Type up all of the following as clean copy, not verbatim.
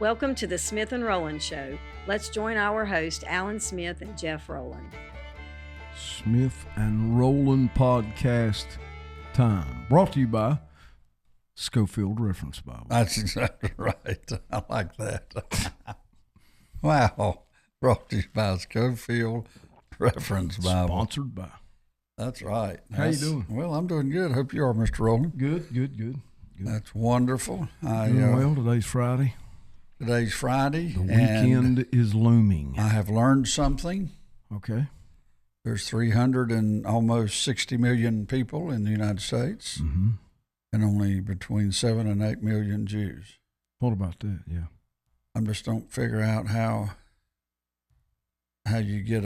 Welcome to the Smith and Rowland Show. Let's join our host, Alan Smith and Jeff Rowland. Smith and Rowland podcast time. Brought to you by Schofield Reference Bible. That's exactly right. I like that. Wow. Brought to you by Schofield Reference Bible. Sponsored by. That's right. How you doing? Well, I'm doing good. Hope you are, Mr. Rowland. Good. That's wonderful. Doing well. Today's Friday. Today's Friday. The weekend is looming. I have learned something. Okay. There's 300 and almost 60 million people in the United States, Mm-hmm. and only between 7 and 8 million Jews. What about that? Yeah. I just don't figure out how you get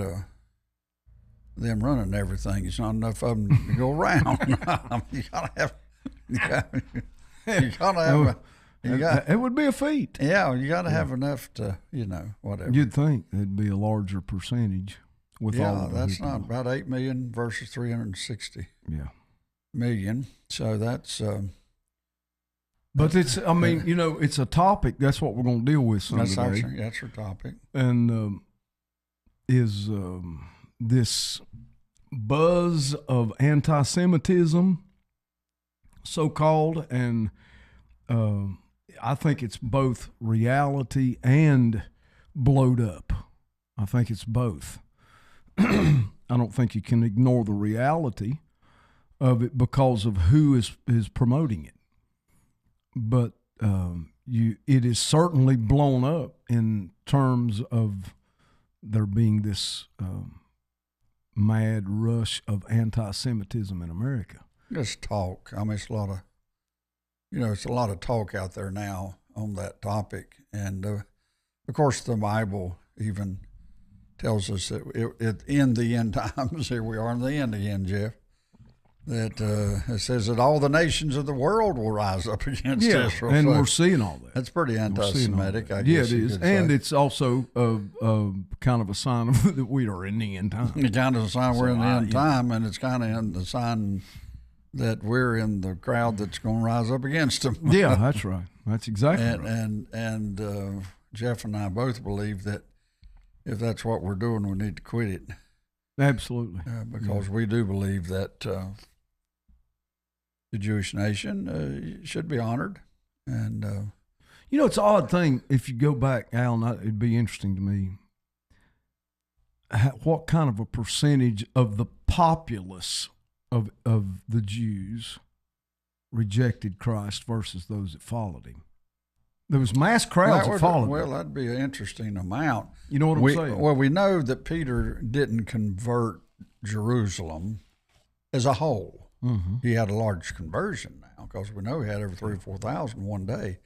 them running everything. It's not enough of them to go around. You gotta have. It would be a feat. Yeah, you got to have enough to, whatever. You'd think there'd be a larger percentage with all of the that's people. not about 8 million versus 360 million. So that's. But it's, it's a topic. That's what we're going to deal with Sunday. That's your topic. And is this buzz of anti-Semitism, so-called, and I think it's both reality and blowed up. I think it's both. I don't think you can ignore the reality of it because of who is promoting it. But it is certainly blown up in terms of there being this mad rush of anti-Semitism in America. Just talk. I mean, it's a lot of talk out there now on that topic. And, of course, the Bible even tells us that in the end times, here we are in the end, Jeff, that it says that all the nations of the world will rise up against Israel. And so we're seeing all that. That's pretty anti-Semitic, I guess. Yeah, it is. And it's also kind of a sign of that we are in the end time. It's kind of a sign we're in the end time, and it's kind of the sign that we're in the crowd that's going to rise up against them. Yeah, that's right. That's exactly right. And Jeff and I both believe that if that's what we're doing, we need to quit it. Absolutely. Because we do believe that the Jewish nation should be honored. And it's an odd thing. If you go back, Alan, it'd be interesting to me what kind of a percentage of the populace of the Jews rejected Christ versus those that followed him. There was mass crowds that followed him. Well, that'd be an interesting amount. You know what I'm saying? Well, we know that Peter didn't convert Jerusalem as a whole. Mm-hmm. He had a large conversion now because we know he had over 3,000 or 4,000 one day.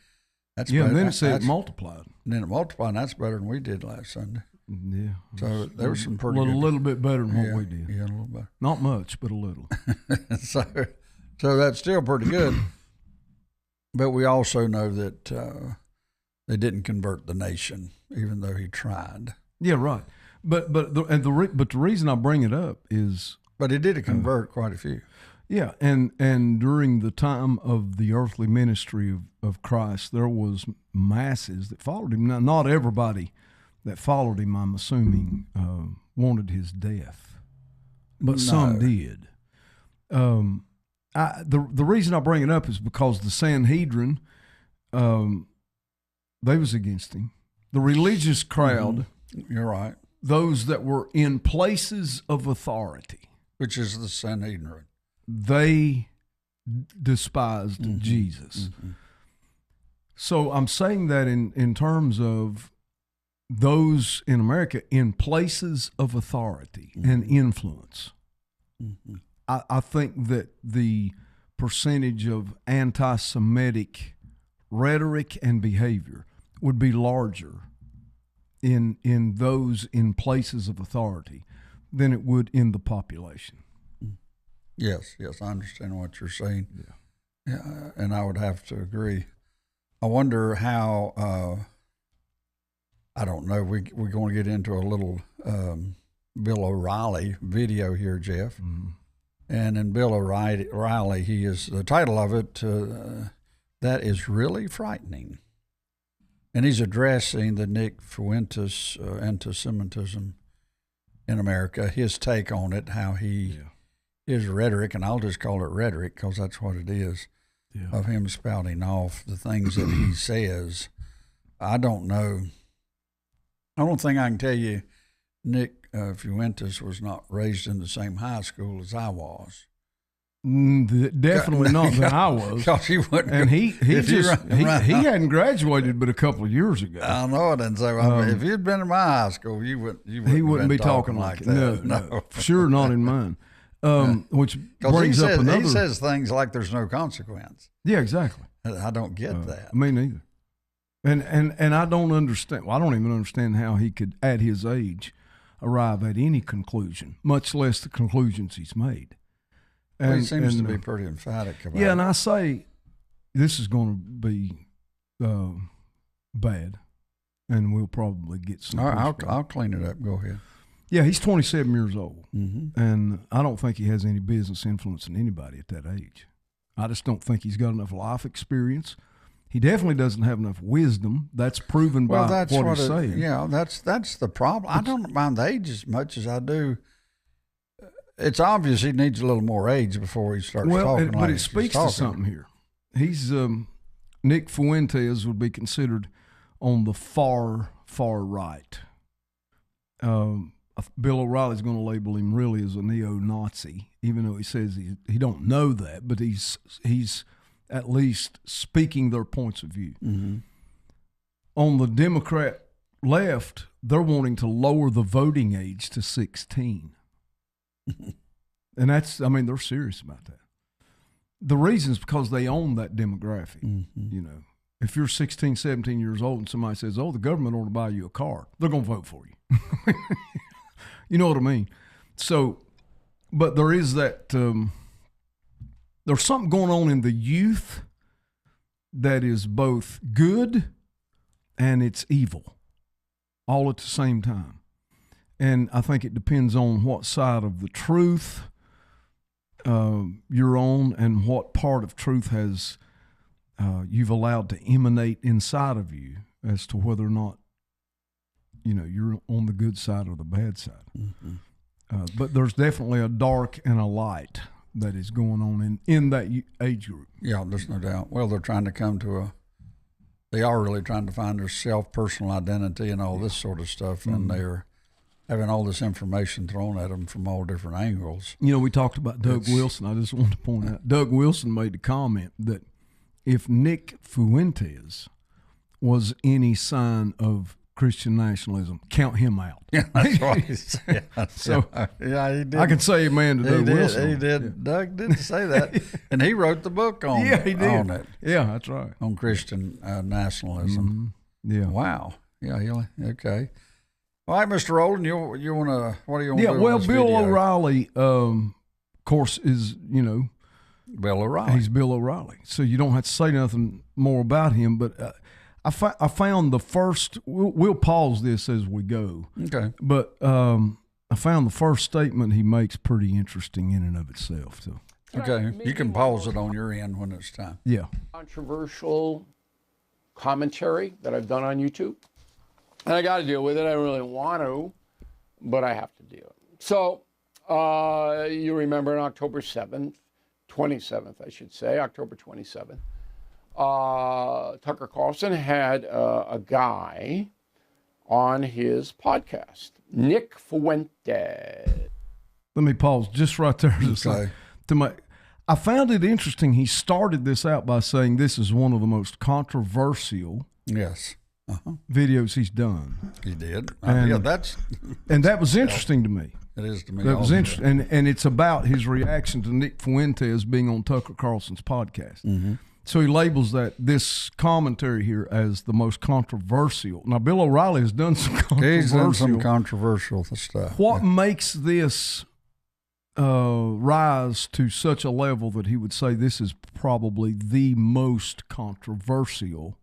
That's better. And then it said it multiplied. And then it multiplied, and that's better than we did last Sunday. Yeah. So there was some pretty good. A little bit better than what we did. Yeah, a little better. Not much, but a little. So that's still pretty good. But we also know that they didn't convert the nation, even though he tried. Yeah, right. But the reason I bring it up is. But he did convert quite a few. Yeah, and during the time of the earthly ministry of Christ, there was masses that followed him. Now, not everybody that followed him, I'm assuming, wanted his death, but some did. The reason I bring it up is because the Sanhedrin, they was against him. The religious crowd, You're right, those that were in places of authority, which is the Sanhedrin, they despised Jesus. Mm-hmm. So I'm saying that in terms of those in America in places of authority and influence. Mm-hmm. I think that the percentage of anti-Semitic rhetoric and behavior would be larger in those in places of authority than it would in the population. Yes, I understand what you're saying. Yeah, and I would have to agree. I wonder how. I don't know. We're going to get into a little Bill O'Reilly video here, Jeff. Mm-hmm. And in Bill O'Reilly, the title of it, That Is Really Frightening. And he's addressing the Nick Fuentes antisemitism in America, his take on it, how his rhetoric, and I'll just call it rhetoric because that's what it is, of him spouting off the things that he says. I don't know. I don't think I can tell you Nick Fuentes was not raised in the same high school as I was. Definitely not than I was. Because he wouldn't. And he hadn't graduated but a couple of years ago. I know it. And so if you'd been in my high school, he wouldn't be talking like that. No, sure not in mine. Which brings up another. He says things like there's no consequence. Yeah, exactly. I don't get that. Me neither. And I don't understand. Well, I don't even understand how he could, at his age, arrive at any conclusion, much less the conclusions he's made. He seems to be pretty emphatic about it. Yeah, and I say this is going to be bad, and we'll probably get some. All right, I'll clean it up. Go ahead. Yeah, he's 27 years old, and I don't think he has any business influencing anybody at that age. I just don't think he's got enough life experience. He definitely doesn't have enough wisdom. That's proven by what he's saying. Yeah, that's the problem. I don't mind the age as much as I do. It's obvious he needs a little more age before he starts talking. But it speaks to something here. He's Nick Fuentes would be considered on the far right. Bill O'Reilly's going to label him really as a neo-Nazi, even though he says he don't know that, but he's at least speaking their points of view. Mm-hmm. On the Democrat left, they're wanting to lower the voting age to 16. And they're serious about that. The reason is because they own that demographic. Mm-hmm. You know, if you're 16, 17 years old and somebody says, the government ought to buy you a car, they're going to vote for you. You know what I mean? So, but there is that, there's something going on in the youth that is both good and it's evil all at the same time. And I think it depends on what side of the truth you're on and what part of truth has you've allowed to emanate inside of you as to whether or not, you're on the good side or the bad side. Mm-hmm. But there's definitely a dark and a light that is going on in that age group. Yeah, there's no doubt. Well, they're trying to they are really trying to find their personal identity and all this sort of stuff, mm-hmm. and they're having all this information thrown at them from all different angles. We talked about Doug Wilson. I just wanted to point out, Doug Wilson made the comment that if Nick Fuentes was any sign of Christian nationalism, count him out. Yeah, that's what he said. So yeah, he did. I can say amen to Doug Wilson. He did. Yeah. Doug did say that, and he wrote the book on. Yeah, he did. On it. Yeah, that's right. On Christian nationalism. Mm-hmm. Yeah. Wow. Yeah. Okay. All right, Mr. Rowland, you want to? What do you want to do? Yeah. Well, with this Bill video? O'Reilly, of course, is Bill O'Reilly. He's Bill O'Reilly, so you don't have to say nothing more about him. But I found the first. We'll pause this as we go. Okay. But I found the first statement he makes pretty interesting in and of itself. So. Okay, you can pause it on your end when it's time. Yeah. Controversial commentary that I've done on YouTube. And I got to deal with it. I don't really want to, but I have to deal. So you remember on October 7th, 27th, I should say, October 27th, Tucker Carlson had a guy on his podcast, Nick Fuentes. Let me pause just right there. Okay. I found it interesting. He started this out by saying this is one of the most controversial videos he's done. He did. And, and that was interesting to me. It is to me. That was interesting. And it's about his reaction to Nick Fuentes being on Tucker Carlson's podcast. Mm-hmm. So he labels this commentary here as the most controversial. Now, Bill O'Reilly has done some controversial stuff. What makes this rise to such a level that he would say this is probably the most controversial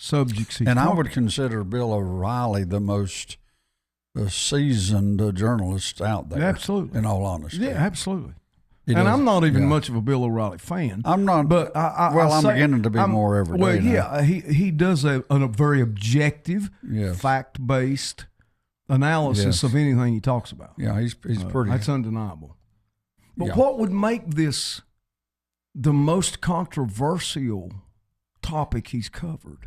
subjects he's I would consider Bill O'Reilly the most seasoned journalist out there. Absolutely. In all honesty. Yeah, absolutely. I'm not even much of a Bill O'Reilly fan. I'm not, but I'm beginning to be more every day. Well, now. yeah, he does a very objective, fact-based analysis of anything he talks about. Yeah, he's pretty. That's undeniable. But what would make this the most controversial topic he's covered?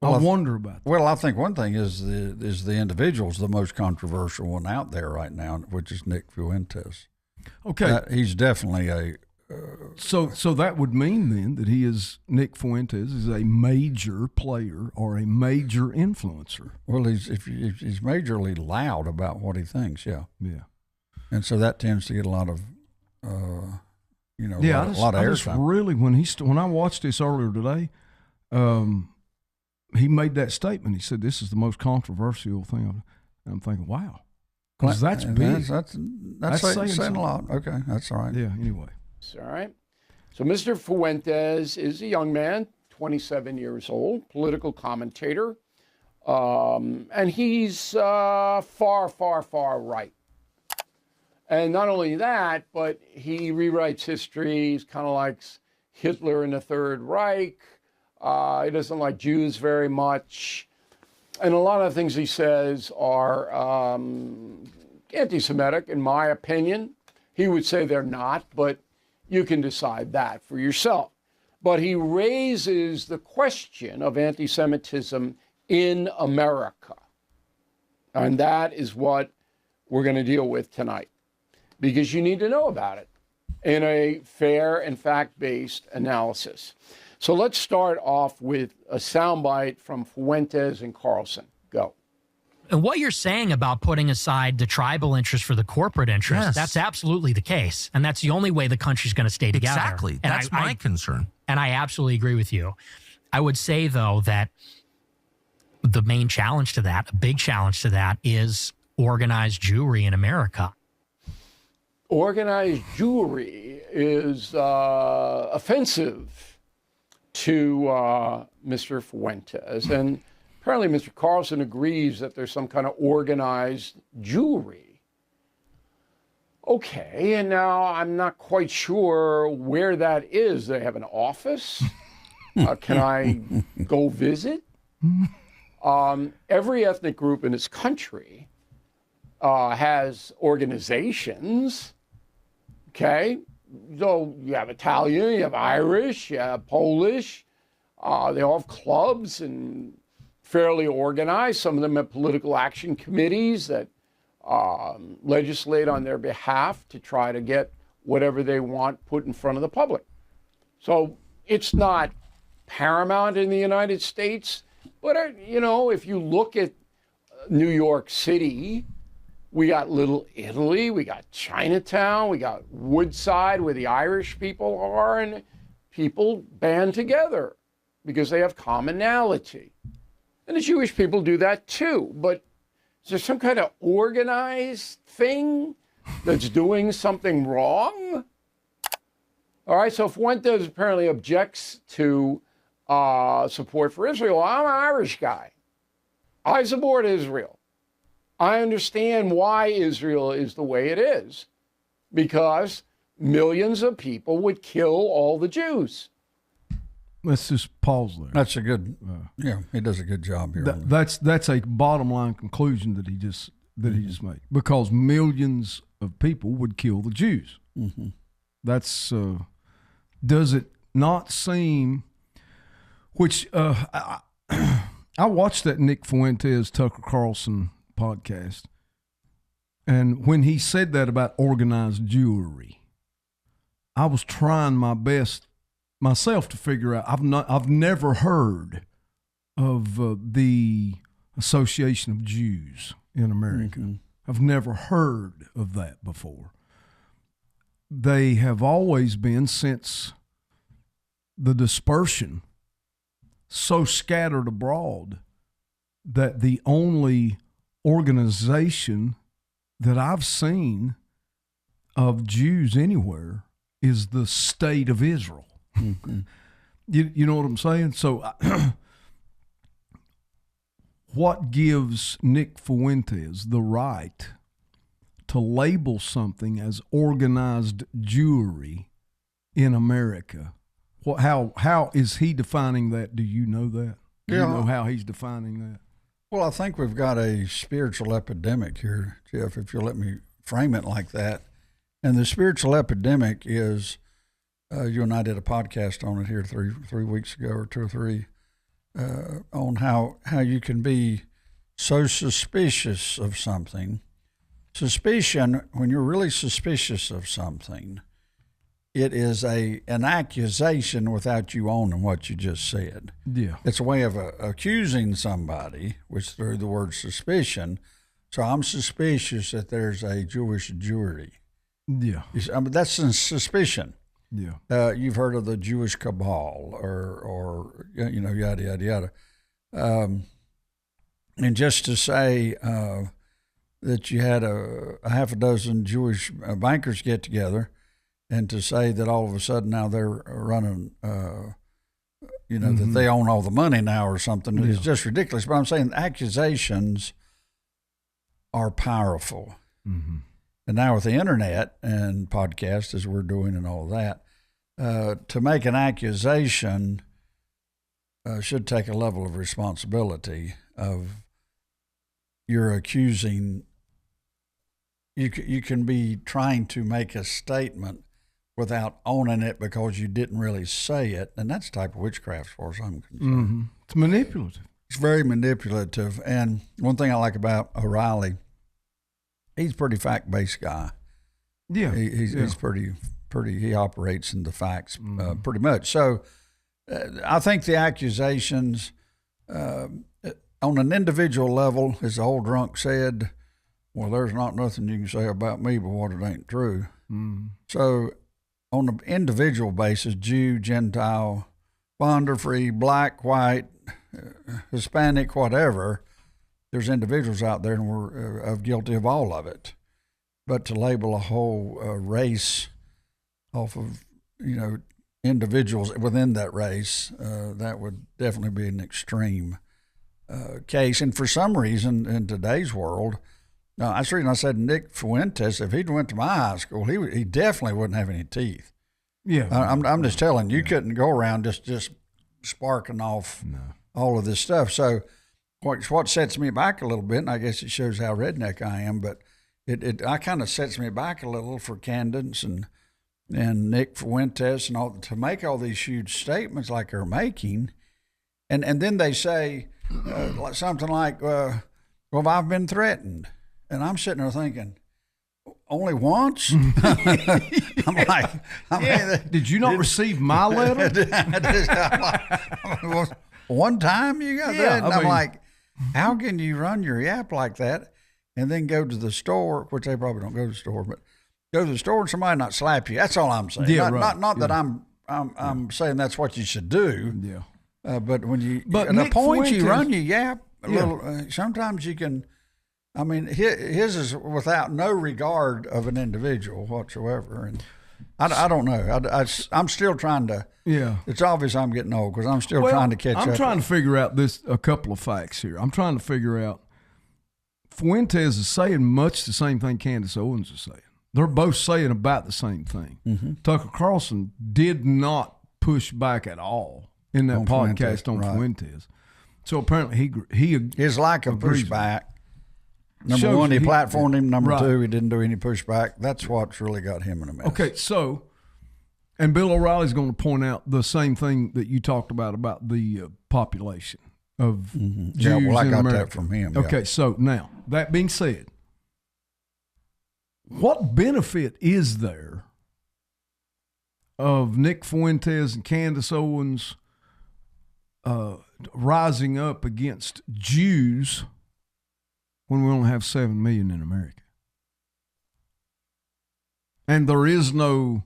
I wonder about that. Well, I think one thing is the individual's the most controversial one out there right now, which is Nick Fuentes. Okay, he's definitely a. So that would mean then that Nick Fuentes is a major player or a major influencer. Well, he's majorly loud about what he thinks. Yeah. And so that tends to get a lot of, a lot of airtime. Really, when I watched this earlier today, he made that statement. He said, "This is the most controversial thing." I'm thinking, wow, because that's big. That's saying a lot. Okay, that's all right. Yeah. Anyway. All right. So Mr. Fuentes is a young man, 27 years old, political commentator, and he's far, far, far right. And not only that, but he rewrites history. He's kind of like Hitler in the Third Reich. He doesn't like Jews very much. And a lot of the things he says are anti-Semitic, in my opinion. He would say they're not, but you can decide that for yourself. But he raises the question of anti-Semitism in America. And that is what we're going to deal with tonight, because you need to know about it in a fair and fact-based analysis. So let's start off with a soundbite from Fuentes and Carlson. Go. And what you're saying about putting aside the tribal interest for the corporate interest, that's absolutely the case. And that's the only way the country's going to stay together. Exactly. And that's my concern. And I absolutely agree with you. I would say, though, that the main challenge to that, a big challenge to that, is organized Jewry in America. Organized Jewry is offensive to Mr. Fuentes. And apparently Mr. Carlson agrees that there's some kind of organized Jewry. Okay, and now I'm not quite sure where that is. They have an office? Can I go visit? Every ethnic group in this country has organizations, okay? So you have Italian, you have Irish, you have Polish. They all have clubs and fairly organized. Some of them have political action committees that legislate on their behalf to try to get whatever they want put in front of the public. So it's not paramount in the United States, but if you look at New York City, we got Little Italy, we got Chinatown, we got Woodside where the Irish people are, and people band together because they have commonality. And the Jewish people do that too, but is there some kind of organized thing that's doing something wrong? All right, so Fuentes apparently objects to support for Israel. I'm an Irish guy. I support Israel. I understand why Israel is the way it is, because millions of people would kill all the Jews. Let's just pause there. That's a good, he does a good job here. That's a bottom line conclusion that he just made, because millions of people would kill the Jews. Mm-hmm. That's does it not seem? Which I watched that Nick Fuentes Tucker Carlson podcast, and when he said that about organized Jewry, I was trying my best myself to figure out. I've never heard of the Association of Jews in America. Mm-hmm. I've never heard of that before. They have always been, since the dispersion, so scattered abroad that the only organization that I've seen of Jews anywhere is the State of Israel. Mm-hmm. You know what I'm saying? So what gives Nick Fuentes the right to label something as organized Jewry in America? How is he defining that? Do you know that? Do you know how he's defining that? Well, I think we've got a spiritual epidemic here, Jeff, if you'll let me frame it like that. And the spiritual epidemic is, you and I did a podcast on it here three weeks ago, or 2 or 3, on how you can be so suspicious of something. Suspicion, when you're really suspicious of something, it is an accusation without you owning what you just said. Yeah. It's a way of accusing somebody, which through the word suspicion. So I'm suspicious that there's a Jewish Jewry. Yeah. I mean, that's a suspicion. Yeah. You've heard of the Jewish cabal or yada, yada, yada. And just to say that you had a half a dozen Jewish bankers get together, and to say that all of a sudden now they're running, that they own all the money now or something is just ridiculous. But I'm saying accusations are powerful. Mm-hmm. And now with the internet and podcasts, as we're doing and all of that, to make an accusation should take a level of responsibility of you're accusing. You can be trying to make a statement without owning it because you didn't really say it, and that's the type of witchcraft as far as I'm concerned. Mm-hmm. It's manipulative. It's very manipulative. And one thing I like about O'Reilly, he's a pretty fact-based guy. Yeah. He's pretty, he operates in the facts pretty much. So I think the accusations on an individual level, as the old drunk said, well, there's not nothing you can say about me but what it ain't true. Mm-hmm. So on an individual basis, Jew, Gentile, bond or free, black, white, Hispanic, whatever, there's individuals out there and we're guilty of all of it. But to label a whole race off of, individuals within that race, that would definitely be an extreme case. And for some reason in today's world, that's the reason I said Nick Fuentes, if he'd went to my high school, he definitely wouldn't have any teeth. Yeah. I'm just telling you, couldn't go around just sparking off all of this stuff. So what sets me back a little bit, and I guess it shows how redneck I am, but it kind of sets me back a little for Candace and Nick Fuentes and all, to make all these huge statements like they're making. And then they say something like, well, I've been threatened. And I'm sitting there thinking, only once? I'm like, did you not receive my letter? One time you got that? And I'm like, how can you run your app like that and then go to the store, which they probably don't go to the store, but go to the store and somebody not slap you? That's all I'm saying. Yeah, not that I'm saying that's what you should do. Yeah. But when you, but at Nick a point Fuentes, you run your yap a little, sometimes you can. I mean, his is without no regard of an individual whatsoever, and I don't know. I'm still trying to. Yeah, it's obvious I'm getting old because I'm still trying to catch up. I'm trying to figure out a couple of facts here. I'm trying to figure out. Fuentes is saying much the same thing Candace Owens is saying. They're both saying about the same thing. Mm-hmm. Tucker Carlson did not push back at all in that podcast on Fuentes. So apparently he his lack of pushback. Number one, he platformed him. Number two, he didn't do any pushback. That's what's really got him in a mess. Okay, so, and Bill O'Reilly's going to point out the same thing that you talked about the population of Jews I in got America. that from him. Okay, so now, that being said, what benefit is there of Nick Fuentes and Candace Owens rising up against Jews when we only have 7 million in America? And there is no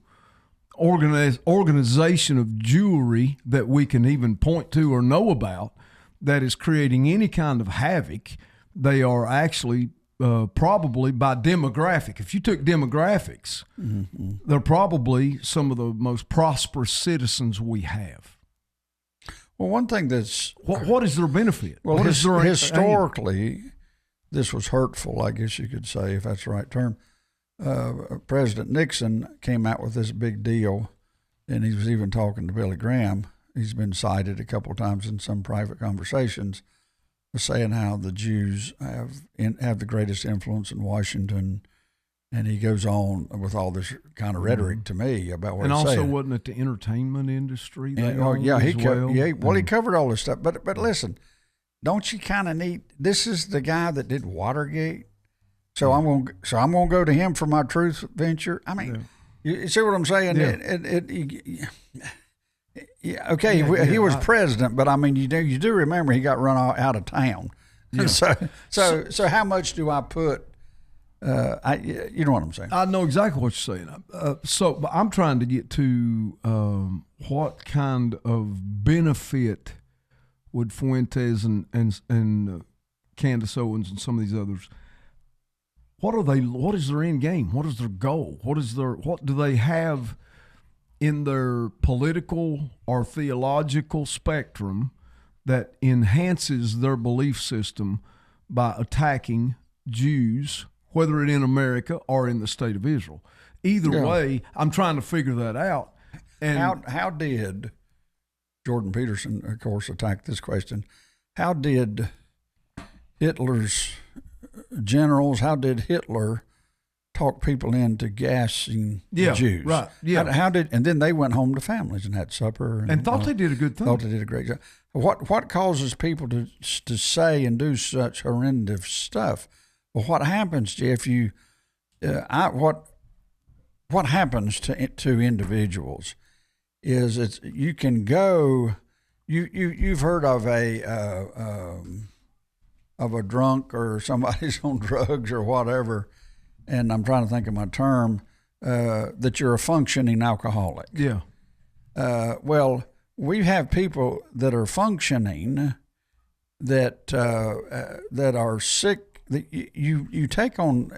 organization of Jewry that we can even point to or know about that is creating any kind of havoc. They are actually probably by demographic. If you took demographics, they're probably some of the most prosperous citizens we have. Well, one thing that's... What is their benefit? Well, historically, this was hurtful, I guess you could say, if that's the right term. President Nixon came out with this big deal, and he was even talking to Billy Graham. He's been cited a couple of times in some private conversations, saying how the Jews have the greatest influence in Washington. And he goes on with all this kind of rhetoric to me about what he's saying. And also, wasn't it the entertainment industry? He covered all this stuff. But listen, don't you kind of need? This is the guy that did Watergate, so I'm gonna go to him for my truth venture. I mean, you see what I'm saying? Yeah. He was president, but I mean, you do remember he got run out of town. Yeah. So how much do I put? You know what I'm saying? I know exactly what you're saying. But I'm trying to get to what kind of benefit would Fuentes and Candace Owens and some of these others, what is their end game? What is their goal? What do they have in their political or theological spectrum that enhances their belief system by attacking Jews, whether it's in America or in the state of Israel? Either way, I'm trying to figure that out. And how did Jordan Peterson, of course, attack this question? How did Hitler's generals, how did Hitler talk people into gassing the Jews? Right. Yeah. How did, and then they went home to families and had supper and thought they did a good thing. Thought they did a great job. What causes people to say and do such horrendous stuff? Well, what happens, Jeff? What happens to individuals is you can go. You've heard of a drunk or somebody's on drugs or whatever, and I'm trying to think of my term, that you're a functioning alcoholic. Yeah. Well, we have people that are functioning that are sick. That you take on.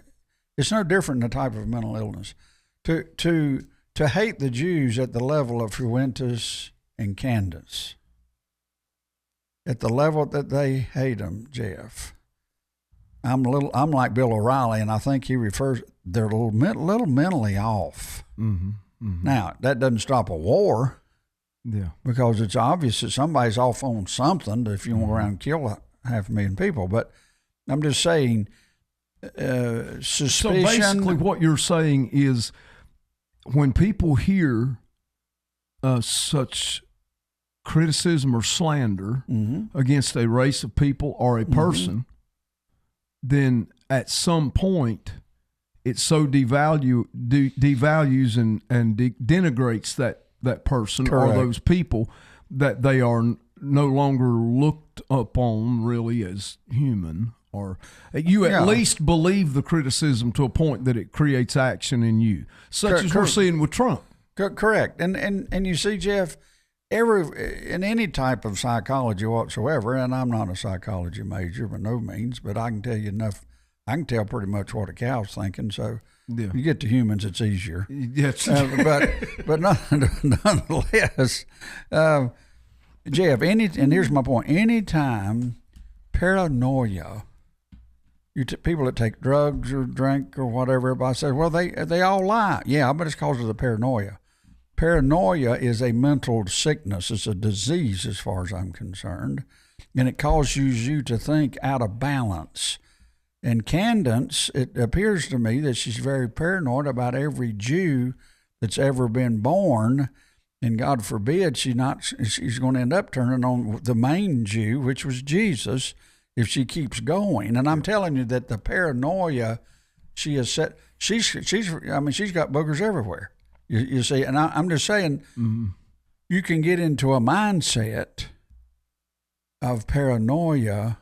It's no different than a type of mental illness. To hate the Jews at the level of Fuentes and Candace, at the level that they hate them, Jeff. I'm like Bill O'Reilly, and I think he refers they're a little mentally off. Mm-hmm, mm-hmm. Now that doesn't stop a war, because it's obvious that somebody's off on something. If you want to go around and kill 500,000 people, but I'm just saying, suspicion. So basically, what you're saying is, when people hear such criticism or slander against a race of people or a person, then at some point it so devalues and denigrates that person or those people that they are no longer looked upon really as human. Or you at least believe the criticism to a point that it creates action in you, such as we're seeing with Trump. Correct. And you see, Jeff, in any type of psychology whatsoever, and I'm not a psychology major by no means, but I can tell you enough. I can tell pretty much what a cow's thinking. So you get to humans, it's easier. Yes. But nonetheless, Jeff. And here's my point: anytime paranoia. People that take drugs or drink or whatever, everybody says, well, they all lie. Yeah, but it's because of the paranoia. Paranoia is a mental sickness. It's a disease as far as I'm concerned, and it causes you to think out of balance. And Candace, it appears to me that she's very paranoid about every Jew that's ever been born, and God forbid she's going to end up turning on the main Jew, which was Jesus, if she keeps going. And I'm telling you that the paranoia she has set, she's got boogers everywhere. You see, and I'm just saying, you can get into a mindset of paranoia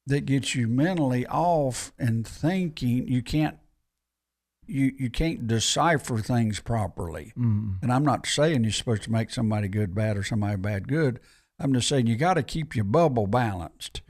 that gets you mentally off and thinking you can't decipher things properly. And I'm not saying you're supposed to make somebody good bad or somebody bad good. I'm just saying you got to keep your bubble balanced.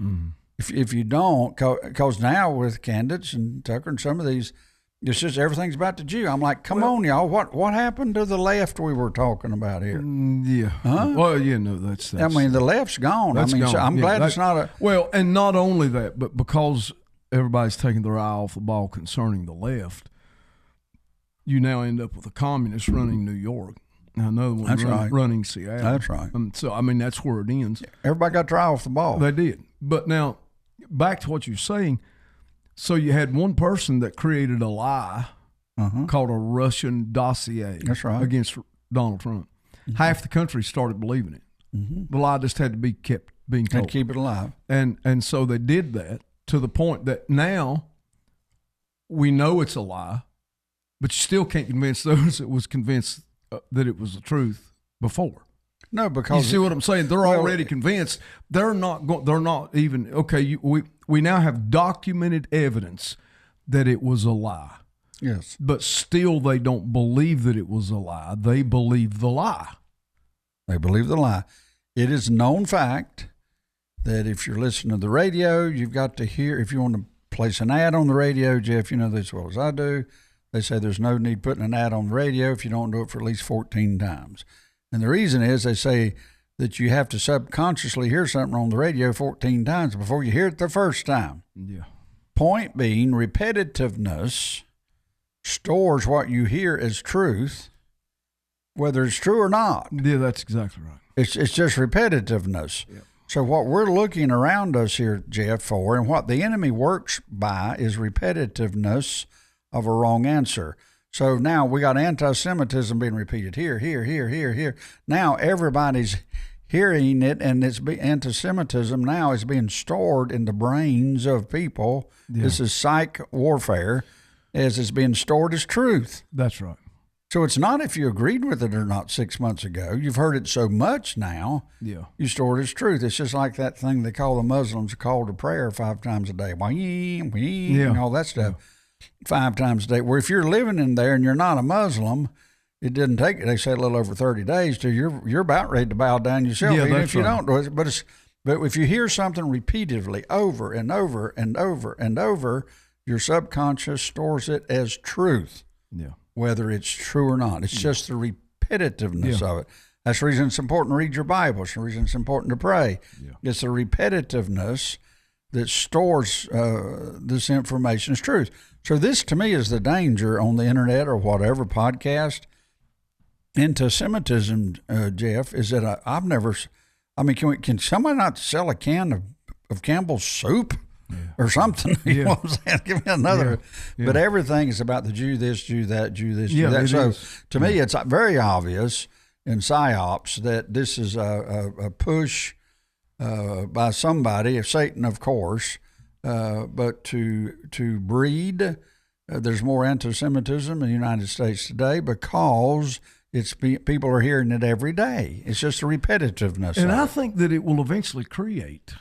If you don't, because now with Candace and Tucker and some of these, it's just everything's about the Jew. I'm like, come on, y'all. What happened to the left we were talking about here? Yeah. Huh? Well, that's. I mean, the left's gone. Gone. So I'm glad it's not a. Well, and not only that, but because everybody's taking their eye off the ball concerning the left, you now end up with a communist running New York. Now another one running Seattle. That's right. So, I mean, that's where it ends. Everybody got to try off the ball. They did. But now, back to what you're saying. So you had one person that created a lie called a Russian dossier against Donald Trump. Half the country started believing it. The lie just had to be kept being told. And keep it alive. And so they did that to the point that now we know it's a lie, but you still can't convince those that was convinced that it was the truth before. No, because you see what I'm saying? They're already convinced. They're not even okay. We now have documented evidence that it was a lie. Yes, but still they don't believe that it was a lie. They believe the lie. They believe the lie. It is known fact that if you're listening to the radio, you've got to hear. If you want to place an ad on the radio, Jeff, you know this as well as I do. They say there's no need putting an ad on the radio if you don't do it for at least 14 times. And the reason is they say that you have to subconsciously hear something on the radio 14 times before you hear it the first time. Yeah. Point being, repetitiveness stores what you hear as truth, whether it's true or not. Yeah, that's exactly right. It's just repetitiveness. Yep. So what we're looking around us here, Jeff, for, and what the enemy works by is repetitiveness of a wrong answer. So now we got anti-Semitism being repeated here. Now everybody's hearing it, and anti-Semitism now is being stored in the brains of people. Yeah. This is psych warfare, as it's being stored as truth. That's right. So it's not if you agreed with it or not 6 months ago. You've heard it so much now, you store it as truth. It's just like that thing they call the Muslims a call to prayer 5 times a day, and all that stuff. 5 times a day. Where if you're living in there and you're not a Muslim, it didn't take, they say, a little over 30 days till you're about ready to bow down yourself, even if you don't do it. But if you hear something repeatedly over and over and over and over, your subconscious stores it as truth. Yeah. Whether it's true or not. It's just the repetitiveness of it. That's the reason it's important to read your Bible. It's the reason it's important to pray. Yeah. It's the repetitiveness that stores this information as truth. So this, to me, is the danger on the internet or whatever podcast. Antisemitism, Jeff, is that I've never. I mean, can somebody not sell a can of Campbell's soup or something? You know what I'm saying? Give me another. Yeah. But everything is about the Jew this, Jew that, Jew this, Jew that. So to me, it's very obvious in psyops that this is a push by somebody, Satan, of course. But to breed, there's more anti-Semitism in the United States today because people are hearing it every day. It's just a repetitiveness. And I think that it will eventually create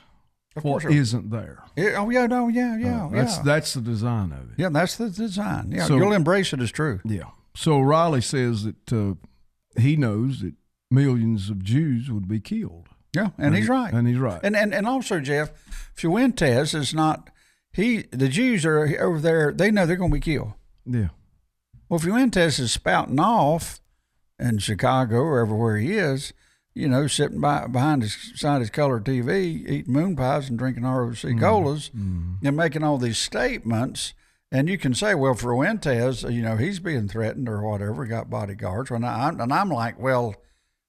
what isn't there. That's the design of it. Yeah, that's the design. Yeah, so, you'll embrace it as true. Yeah. So Riley says that he knows that millions of Jews would be killed. Yeah, and he's right. And he's right. And also, Jeff, Fuentes is not, the Jews are over there, they know they're going to be killed. Yeah. Well, Fuentes is spouting off in Chicago or everywhere he is, sitting behind his color TV, eating moon pies and drinking ROC colas and making all these statements. And you can say, well, Fuentes, he's being threatened or whatever, got bodyguards. And I'm like, well,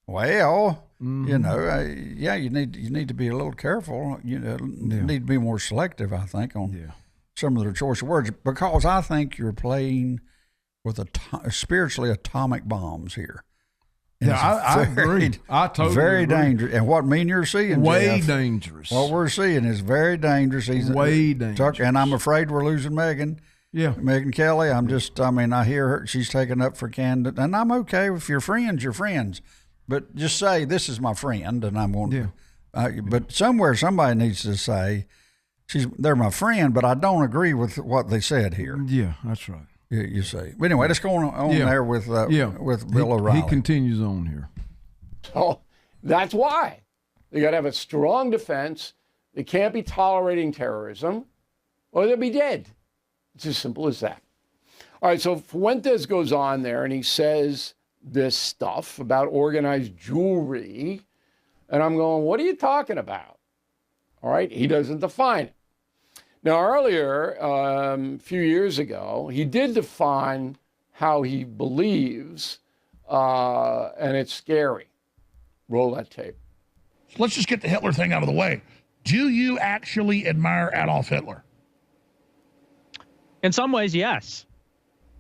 you need to be a little careful. Need to be more selective, I think, on some of their choice of words, because I think you're playing with spiritually atomic bombs here. And I agree. I totally very agree. Dangerous. And what you're seeing, way Jeff, dangerous. What we're seeing is very dangerous. Way dangerous. And I'm afraid we're losing Megan. Yeah. Megyn Kelly. I hear her. She's taking up for Candace. And I'm okay. If you're friends, you're friends. But just say, this is my friend, and I'm going to. But somewhere somebody needs to say, they're my friend, but I don't agree with what they said here. Yeah, that's right. You see. But anyway, let's go on there with Bill O'Reilly. He continues on here. Oh, that's why. You got to have a strong defense. They can't be tolerating terrorism, or they'll be dead. It's as simple as that. All right, so Fuentes goes on there, and he says this stuff about organized Jewry, and I'm going, what are you talking about? All right, he doesn't define it. Now, earlier, a few years ago, he did define how he believes, and it's scary. Roll that tape. Let's just get the Hitler thing out of the way. Do you actually admire Adolf Hitler? In some ways, yes.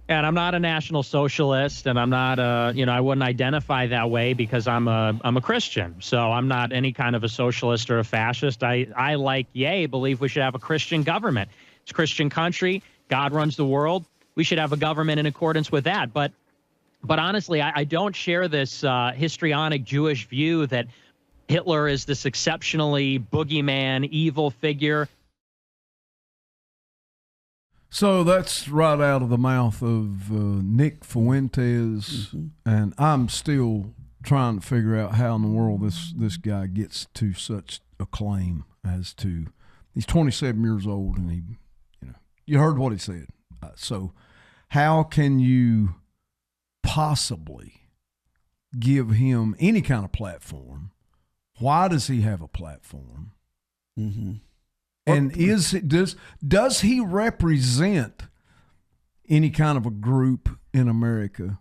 And I'm not a National Socialist, and I'm not I wouldn't identify that way because I'm a Christian. So I'm not any kind of a socialist or a fascist. I believe we should have a Christian government. It's a Christian country. God runs the world. We should have a government in accordance with that. But honestly, I don't share this histrionic Jewish view that Hitler is this exceptionally boogeyman, evil figure. So that's right out of the mouth of Nick Fuentes, and I'm still trying to figure out how in the world this guy gets to such a claim as to. He's 27 years old, and you heard what he said. So how can you possibly give him any kind of platform? Why does he have a platform? Mm-hmm. And does he represent any kind of a group in America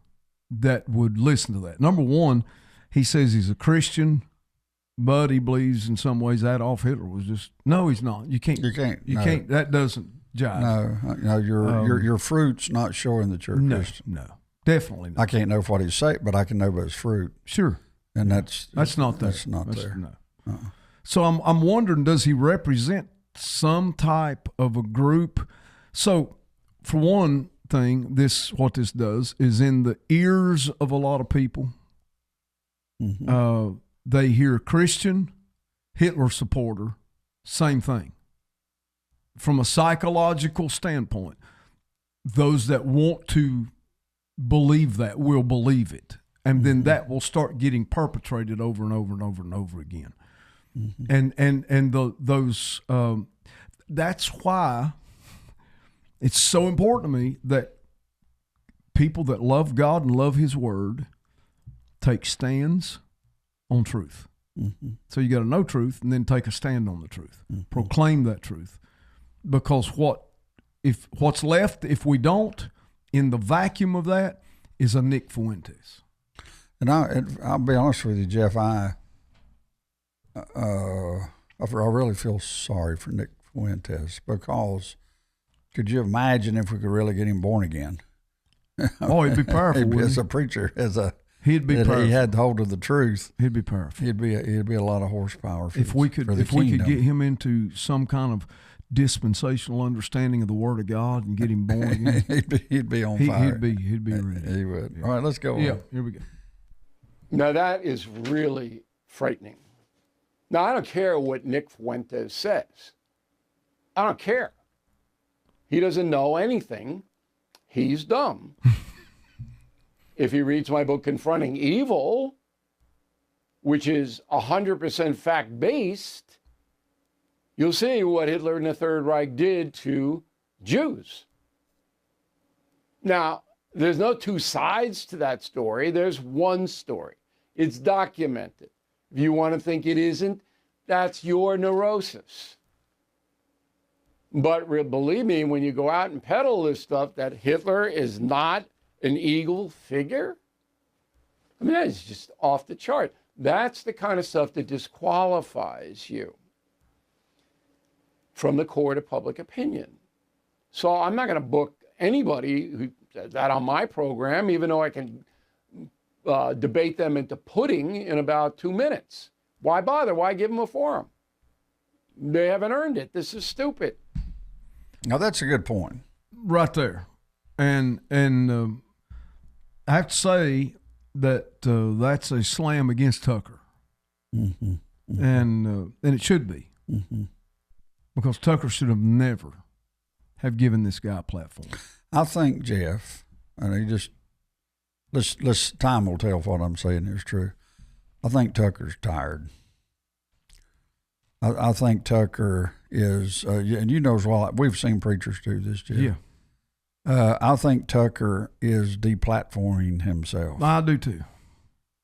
that would listen to that? Number one, he says he's a Christian, but he believes in some ways Adolf Hitler was just no. He's not. You can't. That doesn't jive. No. Your fruit's not showing that you're a Christian. No, definitely not. I can't know what he's saying, but I can know by his fruit. Sure, and that's not there. That's not there. No. Uh-uh. So I'm wondering, does he represent some type of a group? So for one thing, what this does is in the ears of a lot of people, they hear Christian, Hitler supporter, same thing. From a psychological standpoint, those that want to believe that will believe it. And then that will start getting perpetrated over and over and over and over again. That's why it's so important to me that people that love God and love His Word take stands on truth. So you got to know truth and then take a stand on the truth. Proclaim that truth, because what's left if we don't, in the vacuum of that, is a Nick Fuentes. And I'll be honest with you, Jeff. I really feel sorry for Nick Fuentes, because could you imagine if we could really get him born again? Oh, he'd be powerful. As a preacher, he'd be powerful. He had hold of the truth. He'd be powerful. He'd be a lot of horsepower. If we could get him into some kind of dispensational understanding of the Word of God and get him born again, he'd be on fire. He'd be ready. He would. Yeah. All right, let's go. Yeah, on. here we go. Now that is really frightening. Now I don't care what Nick Fuentes says. I don't care. He doesn't know anything. He's dumb. If he reads my book, Confronting Evil, which is 100% fact-based, you'll see what Hitler and the Third Reich did to Jews. Now, there's no two sides to that story. There's one story. It's documented. If you want to think it isn't, that's your neurosis. But believe me, when you go out and peddle this stuff that Hitler is not an evil figure, I mean, that's just off the chart. That's the kind of stuff that disqualifies you from the court of public opinion. So I'm not going to book anybody who says that on my program, even though I can debate them into pudding in about 2 minutes. Why bother? Why give them a forum? They haven't earned it. This is stupid. Now, that's a good point. Right there. And I have to say that that's a slam against Tucker. And it should be. Because Tucker should have never have given this guy a platform. I think, Jeff, and let's time will tell if what I'm saying is true. I think Tucker's tired. I think Tucker is, and you know as well, we've seen preachers do this, Jeff. Yeah. I think Tucker is deplatforming himself. I do too.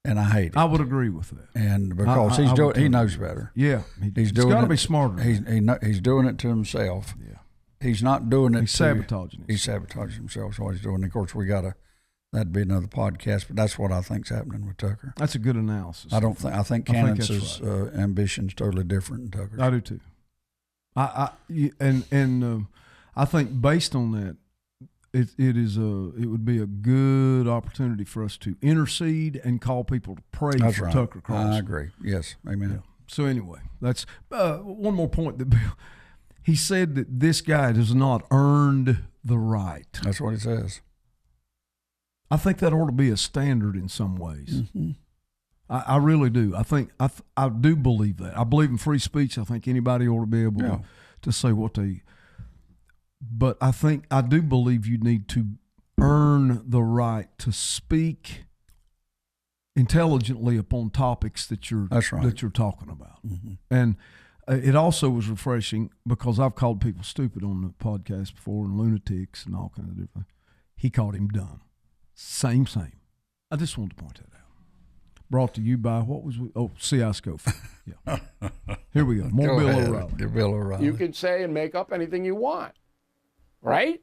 And I hate it. I would agree with that. And because he knows better. Yeah. He's got to be smarter. He's doing it to himself. Yeah. He's not doing it. He's sabotaging. He's sabotaging himself. Is what he's doing. And of course, we got to that'd be another podcast. But that's what I think's happening with Tucker. That's a good analysis. I think Candace's right. ambition's totally different than Tucker's. I do too. I think based on that, it would be a good opportunity for us to intercede and call people to pray That's for right. Tucker Carlson. I agree. Yes, amen. Yeah. So anyway, that's one more point that Bill. He said that this guy has not earned the right. That's what he says. I think that ought to be a standard in some ways. Mm-hmm. I really do. I think I do believe that. I believe in free speech. I think anybody ought to be able to say what they. But I do believe you need to earn the right to speak intelligently upon topics that you're talking about. Mm-hmm. And it also was refreshing because I've called people stupid on the podcast before and lunatics and all kinds of different. He called him dumb. Same. I just wanted to point that out. Brought to you by C.I. Scofield. Yeah. Here we go. More Bill O'Reilly. Bill O'Reilly. You can say and make up anything you want, right?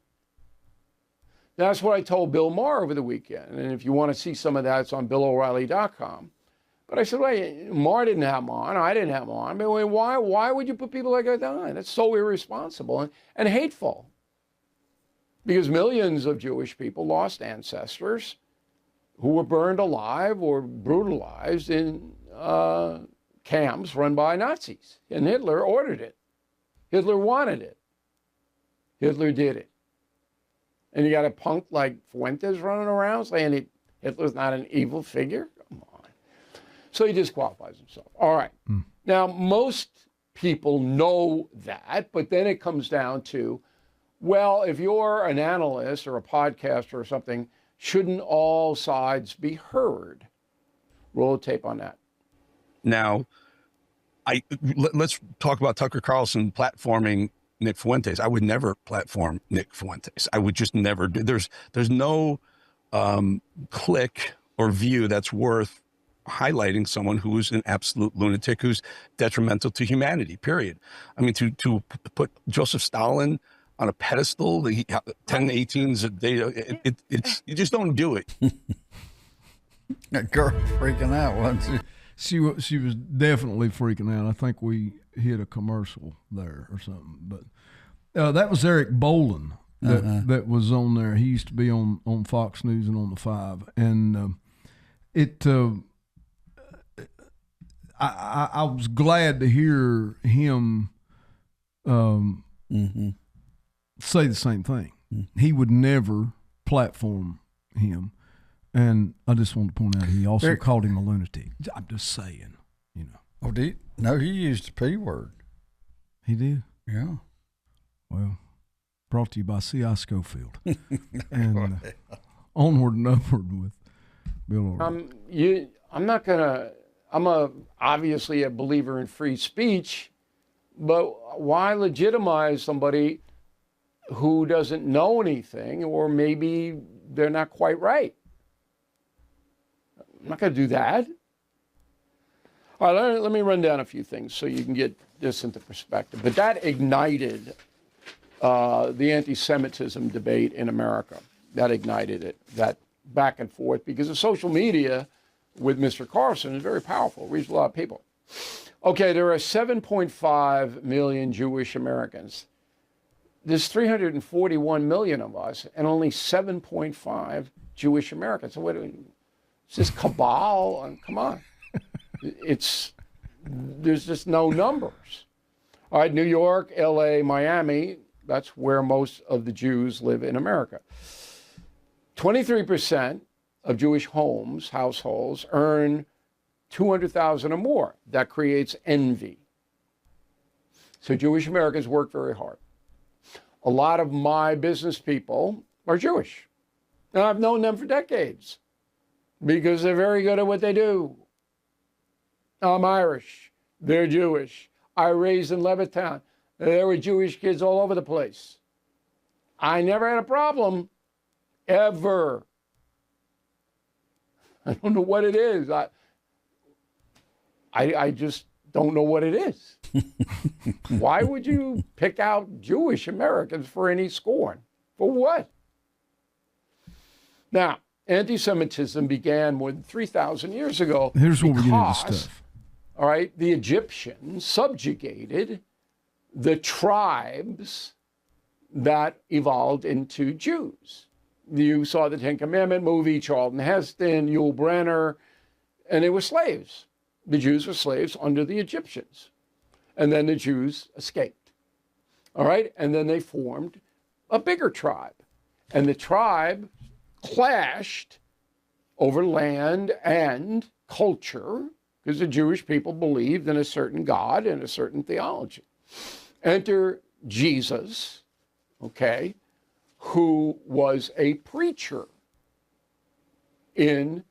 That's what I told Bill Maher over the weekend. And if you want to see some of that, it's on BillO'Reilly.com. But I said, wait, Maher didn't have him on. I didn't have him on. I mean, why would you put people like that on? That's so irresponsible and hateful. Because millions of Jewish people lost ancestors who were burned alive or brutalized in camps run by Nazis. And Hitler ordered it. Hitler wanted it. Hitler did it. And you got a punk like Fuentes running around saying Hitler's not an evil figure? Come on. So he disqualifies himself. All right. Now, most people know that, but then it comes down to, well, if you're an analyst or a podcaster or something, shouldn't all sides be heard? Roll a tape on that. Now, let's talk about Tucker Carlson platforming Nick Fuentes. I would never platform Nick Fuentes. I would just never do. There's no click or view that's worth highlighting someone who's an absolute lunatic, who's detrimental to humanity, period. I mean, to put Joseph Stalin on a pedestal, 10/18s a day, it's you just don't do it. That girl freaking out, wasn't she? She was definitely freaking out. I think we hit a commercial there or something. But that was Eric Bolin that was on there. He used to be on Fox News and on the 5. And I was glad to hear him say the same thing. He would never platform him. And I just want to point out he also called him a lunatic. I'm just saying, you know. Oh, no, he used the P word. He did? Yeah. Well, brought to you by C.I. Scofield. And onward and upward with Bill O'Reilly. I'm obviously a believer in free speech, but why legitimize somebody who doesn't know anything, or maybe they're not quite right? I'm not going to do that. All right, let me run down a few things so you can get this into perspective. But that ignited the anti-Semitism debate in America. That ignited it, that back and forth, because the social media with Mr. Carlson is very powerful, reaches a lot of people. Okay, there are 7.5 million Jewish Americans. There's 341 million of us, and only 7.5 Jewish Americans. So what do we... It's this cabal, come on. There's just no numbers. All right, New York, LA, Miami, that's where most of the Jews live in America. 23% of Jewish households earn $200,000 or more. That creates envy. So Jewish Americans work very hard. A lot of my business people are Jewish. And I've known them for decades, because they're very good at what they do. I'm Irish. They're Jewish. I raised in Levittown. There were Jewish kids all over the place. I never had a problem, ever. I don't know what it is. I just don't know what it is. Why would you pick out Jewish Americans for any scorn? For what? Now, anti-Semitism began more than 3,000 years ago. Here's where we get into because, stuff. all right, the Egyptians subjugated the tribes that evolved into Jews. You saw the Ten Commandment movie, Charlton Heston, Yul Brynner, and they were slaves. The Jews were slaves under the Egyptians. And then the Jews escaped. All right? And then they formed a bigger tribe. And the tribe clashed over land and culture because the Jewish people believed in a certain God and a certain theology. Enter Jesus, okay, who was a preacher in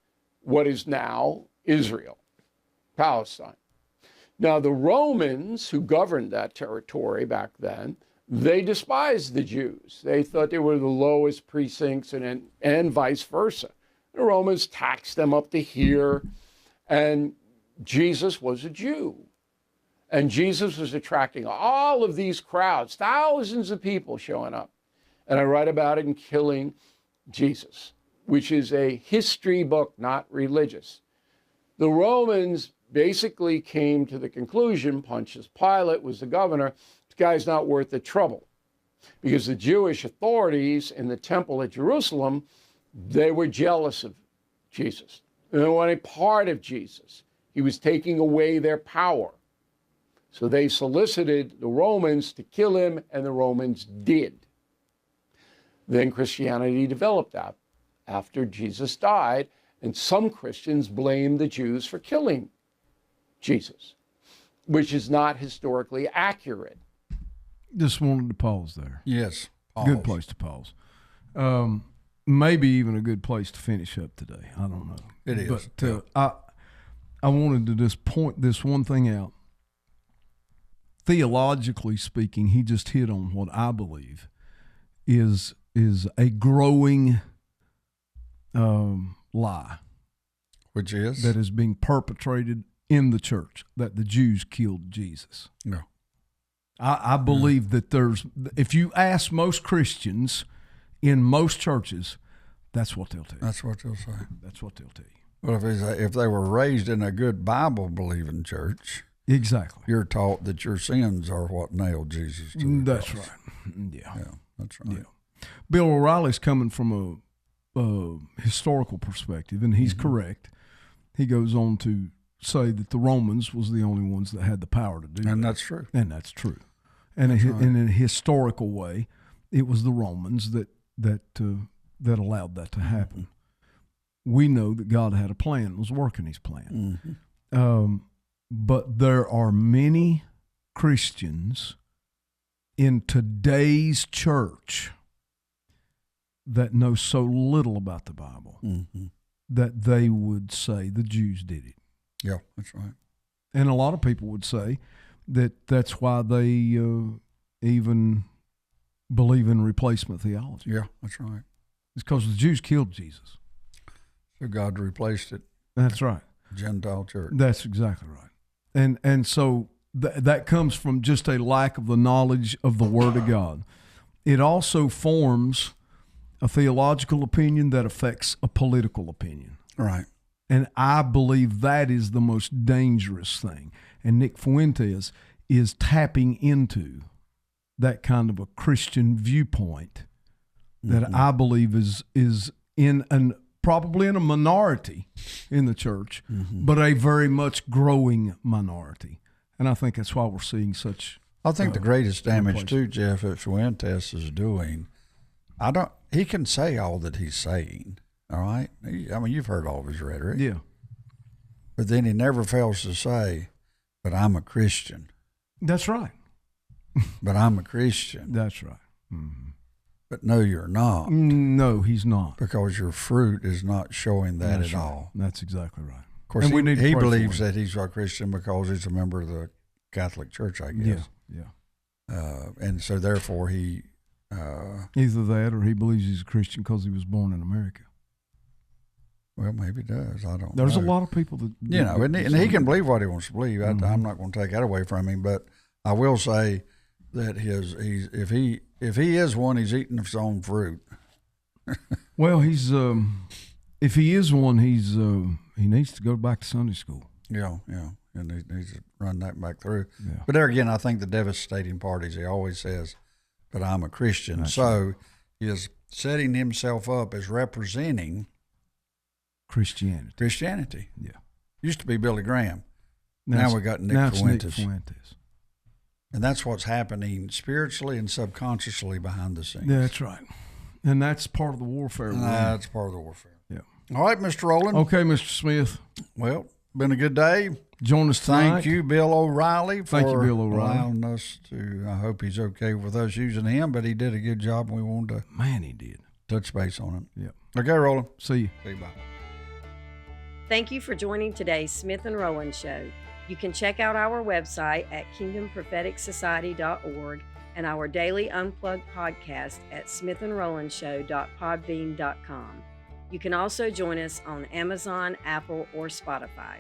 what is now Israel, Palestine. Now, the Romans who governed that territory back then, they despised the Jews. They thought they were the lowest precincts and vice versa. The Romans taxed them up to here, and Jesus was a Jew. And Jesus was attracting all of these crowds, thousands of people showing up. And I write about it in Killing Jesus, which is a history book, not religious. The Romans basically came to the conclusion, Pontius Pilate was the governor, this guy's not worth the trouble. Because the Jewish authorities in the temple at Jerusalem, they were jealous of Jesus. They wanted part of Jesus. He was taking away their power. So they solicited the Romans to kill him, and the Romans did. Then Christianity developed out after Jesus died, and some Christians blamed the Jews for killing Jesus, which is not historically accurate. Just wanted to pause there. Yes. Pause. Good place to pause. Maybe even a good place to finish up today. I don't know. It is. But I wanted to just point this one thing out. Theologically speaking, he just hit on what I believe is a growing lie. Which is? That is being perpetrated in the church, that the Jews killed Jesus. No. I believe that if you ask most Christians in most churches, that's what they'll tell you. That's what they'll say. That's what they'll tell you. Well, if they were raised in a good Bible-believing church, exactly, you're taught that your sins are what nailed Jesus to the That's cross. right. Yeah, that's right. Yeah. Bill O'Reilly's coming from a historical perspective, and he's correct. He goes on to say that the Romans was the only ones that had the power to do that. And that's true. And that's true. And in a historical way, it was the Romans that allowed that to happen. We know that God had a plan, was working his plan. Mm-hmm. But there are many Christians in today's church that know so little about the Bible that they would say the Jews did it. Yeah, that's right. And a lot of people would say that that's why they even believe in replacement theology. Yeah, that's right. It's because the Jews killed Jesus. So God replaced it. That's right. Gentile church. That's exactly right. And so that comes from just a lack of the knowledge of the Word of God. It also forms a theological opinion that affects a political opinion. Right. And I believe that is the most dangerous thing. And Nick Fuentes is tapping into that kind of a Christian viewpoint that I believe is probably in a minority in the church, but a very much growing minority. And I think that's why we're seeing such. I think the greatest damage too, Jeff, that Fuentes is doing, he can say all that he's saying, all right? You've heard all of his rhetoric. Yeah. But then he never fails to say, but I'm a Christian. That's right. But I'm a Christian. That's right. Mm-hmm. But no, you're not. No, he's not. Because your fruit is not showing that That's at right. all. That's exactly right. Of course, and he believes that he's a Christian because he's a member of the Catholic Church, I guess. Yeah. And so therefore he... either that or he believes he's a Christian because he was born in America. Well, maybe he does. I don't know. There's a lot of people that... and he can believe what he wants to believe. I'm not going to take that away from him, but I will say that if he is one, he's eating his own fruit. Well, he's if he is one, he needs to go back to Sunday school. Yeah, and he needs to run that back through. Yeah. But there again, I think the devastating part is he always says, "But I'm a Christian," That's so he is setting himself up as representing Christianity. Yeah, used to be Billy Graham. Now we got Nick Fuentes. Nick Fuentes. And that's what's happening spiritually and subconsciously behind the scenes. Yeah, that's right. And that's part of the warfare. That's part of the warfare. Yeah. All right, Mr. Rowland. Okay, Mr. Smith. Well, been a good day. Join us tonight. Thank you, Bill O'Reilly, for Bill O'Reilly. allowing us to. I hope he's okay with us using him, but he did a good job, and we wanted to Man, he did. touch base on him. Yeah. Okay, Rowland. See you. See you, bye. Thank you for joining today's Smith and Rowland Show. You can check out our website at kingdompropheticsociety.org and our daily unplugged podcast at smithandrowlandshow.podbean.com. You can also join us on Amazon, Apple, or Spotify.